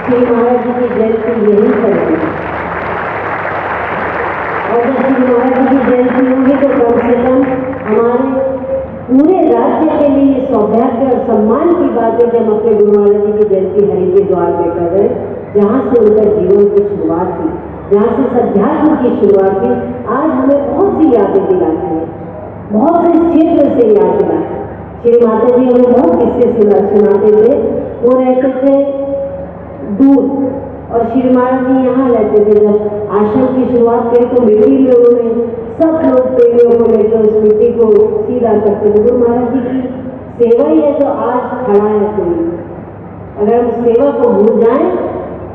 श्री महाराज जी की जयंती यही करेंगे। और जब श्री महाराज जी की जयंती होगी तो कम से कम हमारे पूरे राज्य के लिए ये सौभाग्य और सम्मान की बात है कि हम अपने गुरु महाराज जी की जयंती हरि के द्वार पे कर रहे हैं, जहाँ से उनका जीवन की शुरुआत थी, जहाँ से सध्यात्म की शुरुआत थी। आज हमें बहुत सी यादें दिलाती हैं, बहुत से क्षेत्र से याद दिलाती। श्री माता जी हमें बहुत किस्से सुनाते थे। वो रहते थे दूर, और श्री महाराज जी यहाँ रहते थे। जब आश्रम की शुरुआत करी तो मिट्टी में उन्होंने सब लोग पेड़ों को लेकर उस मिट्टी को सीधा करते थे। गुरु महाराज जी की सेवा ही है जो आज खड़ा है कोई। अगर हम सेवा को भूल जाएं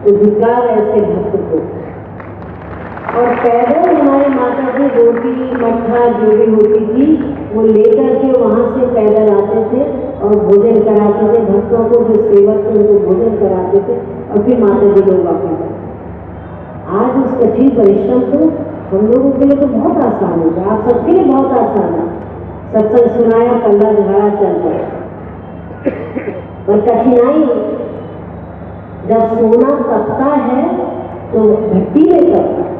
तो धिक्कार ऐसे भक्त को। और पैदल हमारे माता जी रोटी मट्ठा जो भी होती थी वो लेकर के वहाँ से पैदल आते थे और भोजन कराते थे भक्तों को, जो सेवक थे उनको भोजन कराते थे, और फिर माता जी लोग वापस आते। आज उस कठिन परिश्रम को हम लोगों के लिए तो बहुत आसान होगा, आप सबके लिए बहुत आसान है। सत्संग सुनाया, कल्ला झाड़ा चल पड़ा। पर कठिनाई जब सोना तपता है तो भट्टी में तपता है,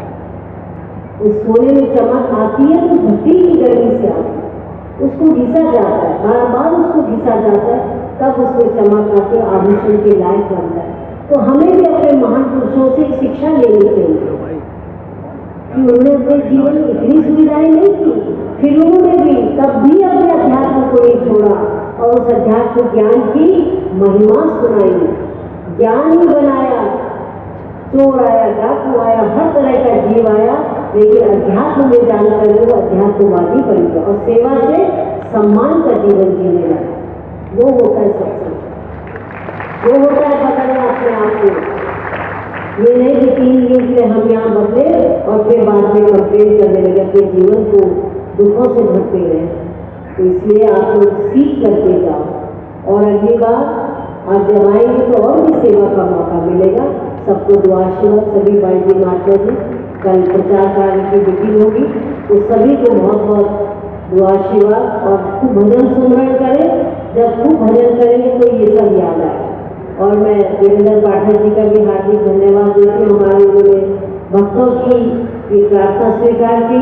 उस सोने में चमक आती है तो भट्टी की गर्मी से आती है, उसको घिसा जाता है, बार बार उसको घिसा जाता है, तब उसमें चमक आती है, आभूषण के लायक बनता है। तो हमें भी अपने महान पुरुषों से शिक्षा लेनी चाहिए कि उन्होंने अपने जीवन में इतनी सुविधाएं नहीं की, फिर उन्होंने भी तब भी अपने अध्यात्म को नहीं छोड़ा और उस अध्यात्म ज्ञान की महिमा सुनाई, ज्ञान ही बनाया। चोर आया, डाकू आया, हर तरह का जीव आया, लेकिन अध्यात्म में जानकर वो अध्यात्मवादी बन गया और सेवा से सम्मान का जीवन जीने लगा। वो होता है सत्संग। वो होता है बदलना अपने आप को। ये नहीं कि 3 दिन के लिए हम यहाँ बदले और फिर बाद में कंप्लेन करने लगे, अपने जीवन को दुखों से भरते रहे। तो इसलिए आप लोग सीख करके जाओ और अगली बार आप जब आएंगे तो और भी सेवा का मौका मिलेगा। सबको दुआ आशीर्वाद। सभी भाई जी माता जी कल प्रचार कार्य की मीटिंग होगी, तो सभी को बहुत बहुत दुआ आशीर्वाद और खूब भजन सुमरण करें। जब खूब भजन करेंगे तो ये सब याद आएगा। और मैं देवेंद्र पाठक जी का भी हार्दिक धन्यवाद देती हूँ, हमारे उन्होंने भक्तों की ये प्रार्थना स्वीकार की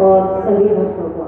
और सभी भक्तों को